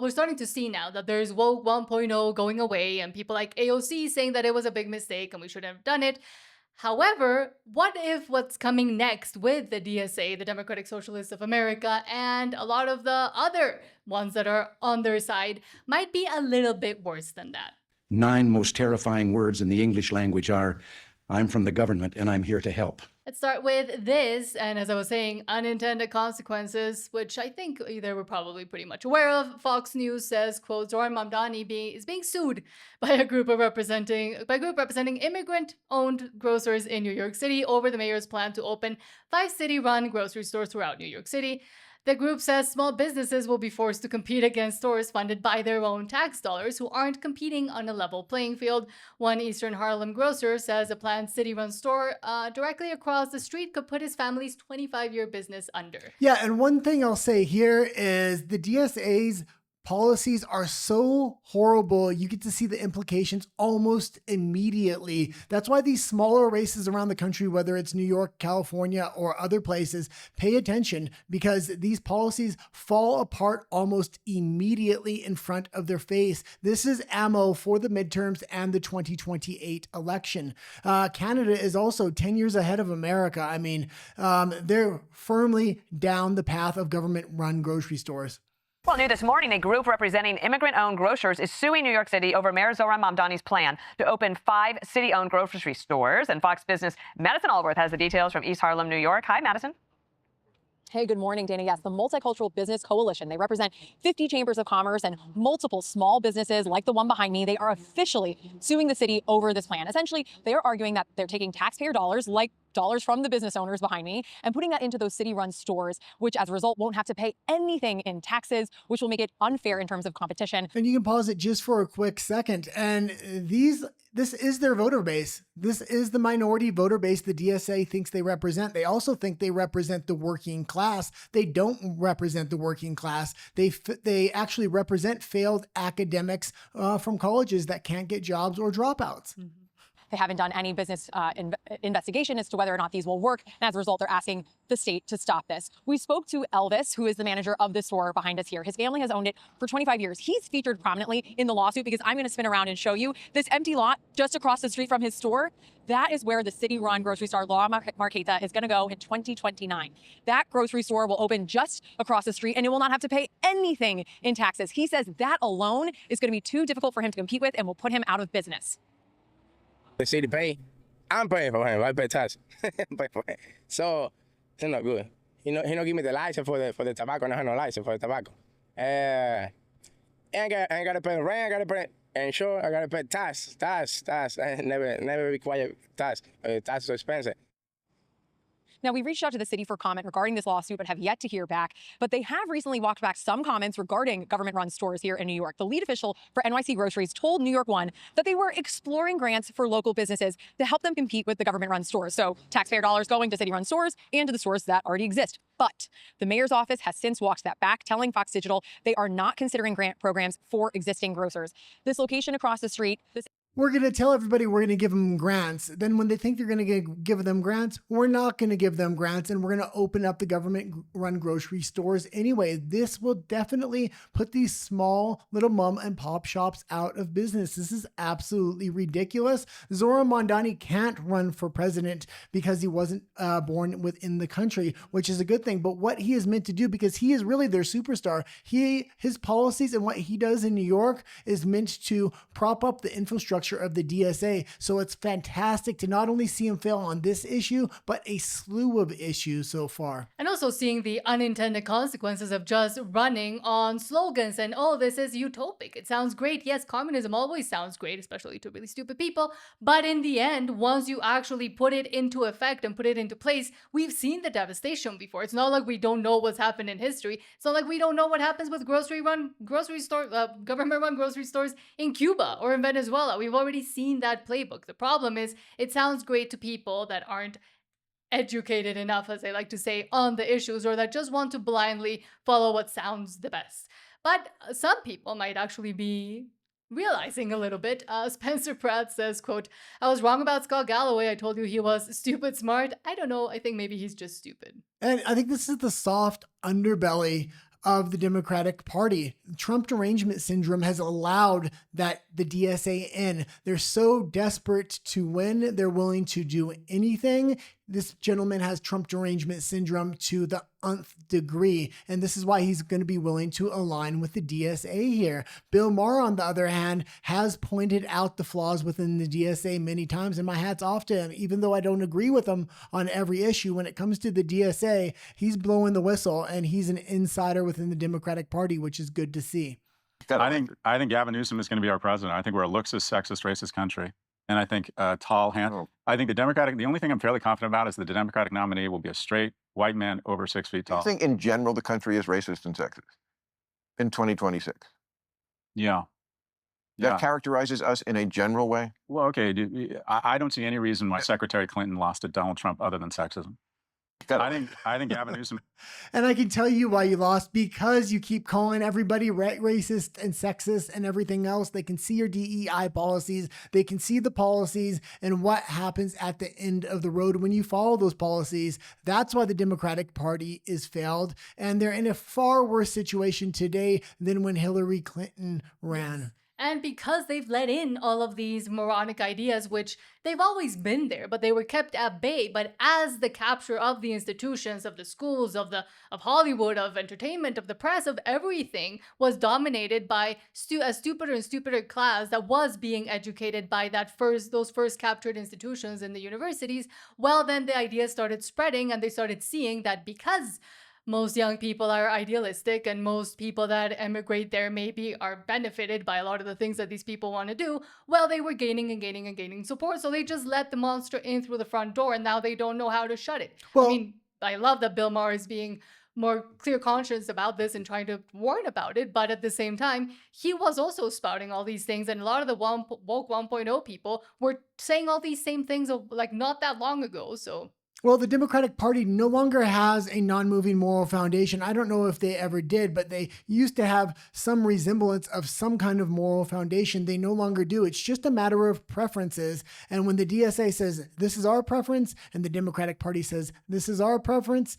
We're starting to see now that there's woke 1.0 going away and people like AOC saying that it was a big mistake and we shouldn't have done it. However, what if what's coming next with the DSA, the Democratic Socialists of America, and a lot of the other ones that are on their side might be a little bit worse than that? 9 most terrifying words in the English language are, I'm from the government and I'm here to help. Let's start with this, and as I was saying, unintended consequences, which I think they were probably pretty much aware of. Fox News says, quote, Zoran Mamdani is being sued by a group representing immigrant-owned grocers in New York City over the mayor's plan to open 5 city-run grocery stores throughout New York City. The group says small businesses will be forced to compete against stores funded by their own tax dollars who aren't competing on a level playing field. One Eastern Harlem grocer says a planned city-run store directly across the street could put his family's 25-year business under. Yeah, and one thing I'll say here is the DSA's policies are so horrible, you get to see the implications almost immediately. That's why these smaller races around the country, whether it's New York, California, or other places, pay attention because these policies fall apart almost immediately in front of their face. This is ammo for the midterms and the 2028 election. Canada is also 10 years ahead of America. I mean, they're firmly down the path of government-run grocery stores. Well, new this morning, a group representing immigrant-owned grocers is suing New York City over Mayor Zoran Mamdani's plan to open 5 city-owned grocery stores. And Fox Business' Madison Allworth has the details from East Harlem, New York. Hi, Madison. Hey, good morning, Dana. Yes, the Multicultural Business Coalition. They represent 50 chambers of commerce and multiple small businesses like the one behind me. They are officially suing the city over this plan. Essentially, they are arguing that they're taking taxpayer dollars, like dollars from the business owners behind me, and putting that into those city-run stores, which as a result won't have to pay anything in taxes, which will make it unfair in terms of competition. And you can pause it just for a quick second. And this is their voter base. This is the minority voter base the DSA thinks they represent. They also think they represent the working class. They don't represent the working class. They actually represent failed academics from colleges that can't get jobs or dropouts. Mm-hmm. They haven't done any business investigation as to whether or not these will work. And as a result, they're asking the state to stop this. We spoke to Elvis, who is the manager of the store behind us here. His family has owned it for 25 years. He's featured prominently in the lawsuit because I'm going to spin around and show you this empty lot just across the street from his store. That is where the city-run grocery store La Marqueta is going to go in 2029. That grocery store will open just across the street and it will not have to pay anything in taxes. He says that alone is going to be too difficult for him to compete with and will put him out of business. The city pay, I'm paying for him. I pay tax. So it's not good. He don't give me the license for the tobacco. I don't have no license for the tobacco. I ain't got to pay rent. I got to pay insurance. I got to pay tax. I never require tax. Tax is so expensive. Now, we reached out to the city for comment regarding this lawsuit, but have yet to hear back. But they have recently walked back some comments regarding government-run stores here in New York. The lead official for NYC Groceries told New York One that they were exploring grants for local businesses to help them compete with the government-run stores. So taxpayer dollars going to city-run stores and to the stores that already exist. But the mayor's office has since walked that back, telling Fox Digital they are not considering grant programs for existing grocers. This location across the street, we're going to tell everybody we're going to give them grants. Then when they think they're going to give them grants, we're not going to give them grants. And we're going to open up the government-run grocery stores anyway. This will definitely put these small little mom and pop shops out of business. This is absolutely ridiculous. Zoran Mamdani can't run for president because he wasn't born within the country, which is a good thing. But what he is meant to do, because he is really their superstar, his policies and what he does in New York is meant to prop up the infrastructure of the DSA. So it's fantastic to not only see him fail on this issue, but a slew of issues so far. And also seeing the unintended consequences of just running on slogans and, oh, this is utopic. It sounds great. Yes, communism always sounds great, especially to really stupid people. But in the end, once you actually put it into effect and put it into place, we've seen the devastation before. It's not like we don't know what's happened in history. It's not like we don't know what happens with government-run grocery stores in Cuba or in Venezuela. We've already seen that playbook. The problem is it sounds great to people that aren't educated enough, as they like to say, on the issues, or that just want to blindly follow what sounds the best. But some people might actually be realizing a little bit. Spencer Pratt says, quote, I was wrong about Scott Galloway. I told you he was stupid smart. I don't know. I think maybe he's just stupid. And I think this is the soft underbelly of the Democratic Party. Trump derangement syndrome has allowed that the DSA in. They're so desperate to win, they're willing to do anything. This gentleman has Trump derangement syndrome to the nth degree, and this is why he's going to be willing to align with the DSA here. Bill Maher, on the other hand, has pointed out the flaws within the DSA many times, and my hat's off to him. Even though I don't agree with him on every issue, when it comes to the DSA, he's blowing the whistle, and he's an insider within the Democratic Party, which is good to see. I think Gavin Newsom is going to be our president. I think we're a luxist, sexist, racist country. And I think tall hand. I think the only thing I'm fairly confident about is that the Democratic nominee will be a straight white man over 6 feet tall. I think in general the country is racist and sexist in 2026. Yeah. That characterizes us in a general way. Well, okay. I don't see any reason why Secretary Clinton lost to Donald Trump other than sexism. I think Gavin Newsom. And I can tell you why you lost, because you keep calling everybody racist and sexist and everything else. They can see your DEI policies. They can see the policies and what happens at the end of the road when you follow those policies. That's why the Democratic Party is failed. And they're in a far worse situation today than when Hillary Clinton ran. And because they've let in all of these moronic ideas, which they've always been there, but they were kept at bay. But as the capture of the institutions, of the schools, of Hollywood, of entertainment, of the press, of everything was dominated by a stupider and stupider class that was being educated by those first captured institutions in the universities, well, then the ideas started spreading, and they started seeing that because most young people are idealistic, and most people that emigrate there maybe are benefited by a lot of the things that these people want to do, well, they were gaining and gaining and gaining support. So they just let the monster in through the front door, and now they don't know how to shut it. Well, I mean, I love that Bill Maher is being more clear conscious about this and trying to warn about it, but at the same time, he was also spouting all these things, and a lot of the woke 1.0 people were saying all these same things like not that long ago. So well, the Democratic Party no longer has a non-moving moral foundation. I don't know if they ever did, but they used to have some resemblance of some kind of moral foundation. They no longer do. It's just a matter of preferences. And when the DSA says, this is our preference, and the Democratic Party says, this is our preference,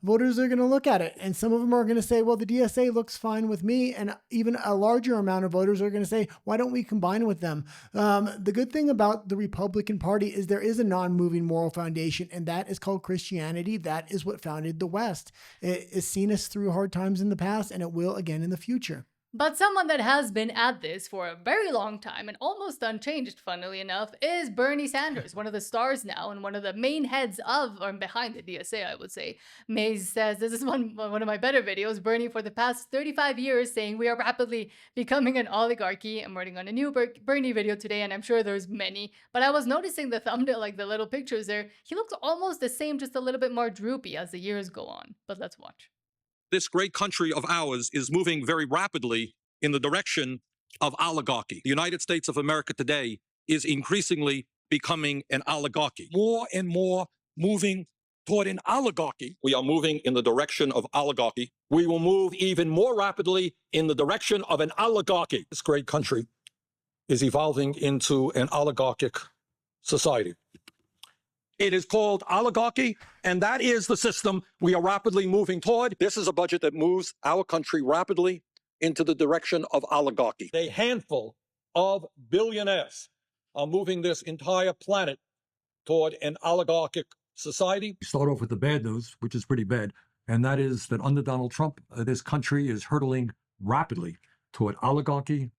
voters are going to look at it. And some of them are going to say, well, the DSA looks fine with me. And even a larger amount of voters are going to say, why don't we combine with them? The good thing about the Republican Party is there is a non-moving moral foundation, and that is called Christianity. That is what founded the West. It has seen us through hard times in the past, and it will again in the future. But someone that has been at this for a very long time and almost unchanged, funnily enough, is Bernie Sanders, one of the stars now and one of the main heads of or behind the DSA, I would say. Mays says, this is one of my better videos, Bernie for the past 35 years saying we are rapidly becoming an oligarchy. I'm working on a new Bernie video today, and I'm sure there's many, but I was noticing the thumbnail, like the little pictures there. He looks almost the same, just a little bit more droopy as the years go on. But let's watch. This great country of ours is moving very rapidly in the direction of oligarchy. The United States of America today is increasingly becoming an oligarchy. More and more moving toward an oligarchy. We are moving in the direction of oligarchy. We will move even more rapidly in the direction of an oligarchy. This great country is evolving into an oligarchic society. It is called oligarchy, and that is the system we are rapidly moving toward. This is a budget that moves our country rapidly into the direction of oligarchy. A handful of billionaires are moving this entire planet toward an oligarchic society. We start off with the bad news, which is pretty bad, and that is that under Donald Trump, this country is hurtling rapidly toward oligarchy.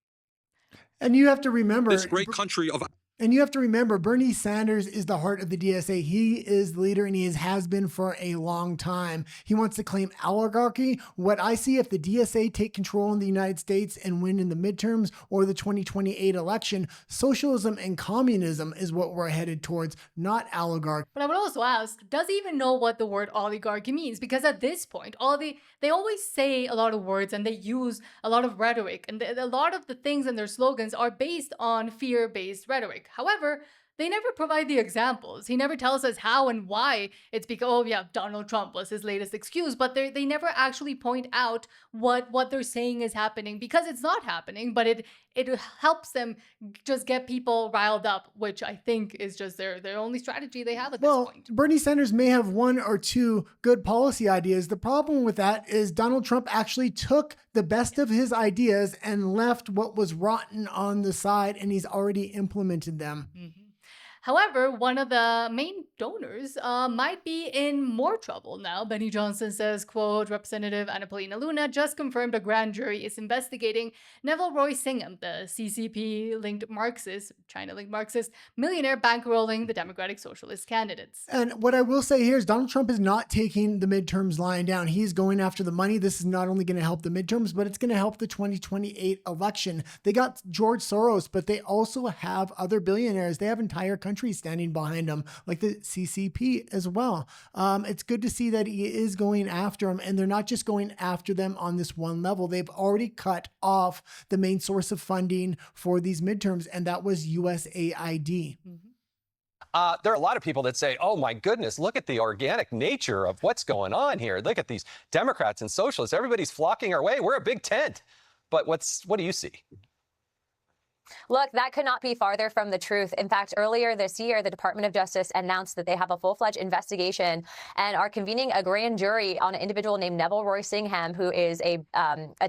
And you have to remember, this great country of... And you have to remember, Bernie Sanders is the heart of the DSA. He is the leader, and he has been for a long time. He wants to claim oligarchy. What I see, if the DSA take control in the United States and win in the midterms or the 2028 election, socialism and communism is what we're headed towards, not oligarchy. But I would also ask, does he even know what the word oligarchy means? Because at this point, they always say a lot of words, and they use a lot of rhetoric, and a lot of the things in their slogans are based on fear-based rhetoric. However, they never provide the examples. He never tells us how and why it's because, oh yeah, Donald Trump was his latest excuse, but they never actually point out what they're saying is happening, because it's not happening, but it helps them just get people riled up, which I think is just their only strategy they have at this point. Bernie Sanders may have one or two good policy ideas. The problem with that is Donald Trump actually took the best of his ideas and left what was rotten on the side, and he's already implemented them. However, one of the main donors might be in more trouble now. Benny Johnson says, quote, Representative Anapolina Luna just confirmed a grand jury is investigating Neville Roy Singham, the CCP-linked Marxist, China-linked Marxist millionaire bankrolling the Democratic Socialist candidates. And what I will say here is Donald Trump is not taking the midterms lying down. He's going after the money. This is not only going to help the midterms, but it's going to help the 2028 election. They got George Soros, but they also have other billionaires. They have entire countries standing behind them, like the CCP as well. It's good to see that he is going after them, and they're not just going after them on this one level. They've already cut off the main source of funding for these midterms, and that was USAID. There are a lot of people that say, oh my goodness, look at the organic nature of what's going on here. Look at these Democrats and socialists. Everybody's flocking our way. We're a big tent. But what do you see? Look, that could not be farther from the truth. In fact, earlier this year, the Department of Justice announced that they have a full-fledged investigation and are convening a grand jury on an individual named Neville Roy Singham, who is a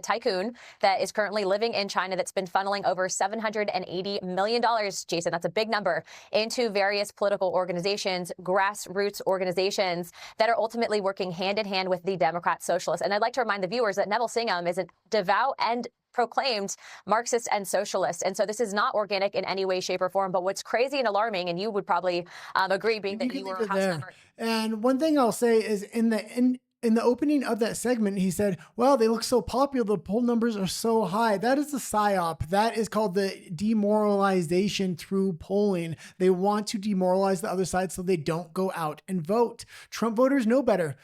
tycoon that is currently living in China that's been funneling over $780 million, Jason, that's a big number, into various political organizations, grassroots organizations that are ultimately working hand in hand with the Democrat Socialists. And I'd like to remind the viewers that Neville Singham is a devout and proclaimed Marxist and socialist. And so this is not organic in any way, shape, or form. But what's crazy and alarming, and you would probably agree, being that you were a House member. And one thing I'll say is in the opening of that segment, he said, well, they look so popular. The poll numbers are so high. That is the PSYOP. That is called the demoralization through polling. They want to demoralize the other side so they don't go out and vote. Trump voters know better.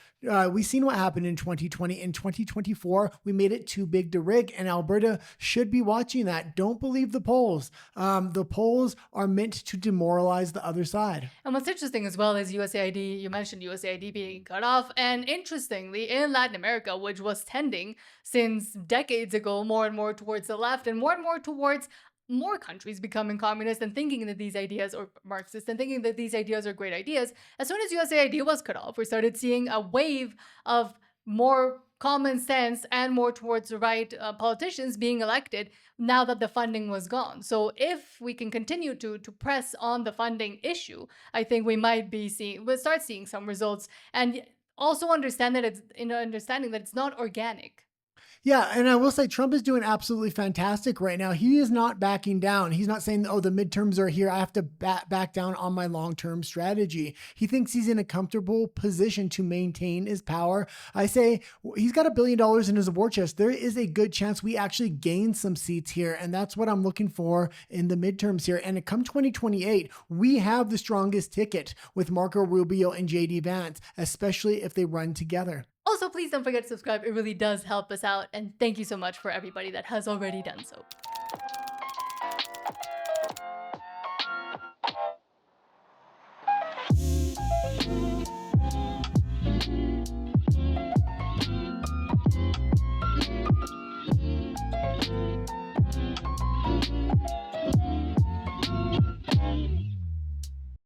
We've seen what happened in 2020. In 2024, we made it too big to rig, and Alberta should be watching that. Don't believe the polls. The polls are meant to demoralize the other side. And what's interesting as well is USAID, you mentioned USAID being cut off. And interestingly, in Latin America, which was tending since decades ago more and more towards the left and more towards more countries becoming communist and thinking that these ideas, or Marxist, and thinking that these ideas are great ideas, as soon as USAID was cut off, we started seeing a wave of more common sense and more towards the right politicians being elected now that the funding was gone. So if we can continue to press on the funding issue, I think we'll start seeing some results, and also understanding that it's not organic. Yeah, and I will say Trump is doing absolutely fantastic right now. He is not backing down. He's not saying, oh, the midterms are here, I have to back down on my long-term strategy. He thinks he's in a comfortable position to maintain his power. I say he's got $1 billion in his war chest. There is a good chance we actually gain some seats here, and that's what I'm looking for in the midterms here. And come 2028, we have the strongest ticket with Marco Rubio and JD Vance, especially if they run together. Also, please don't forget to subscribe. It really does help us out. And thank you so much for everybody that has already done so.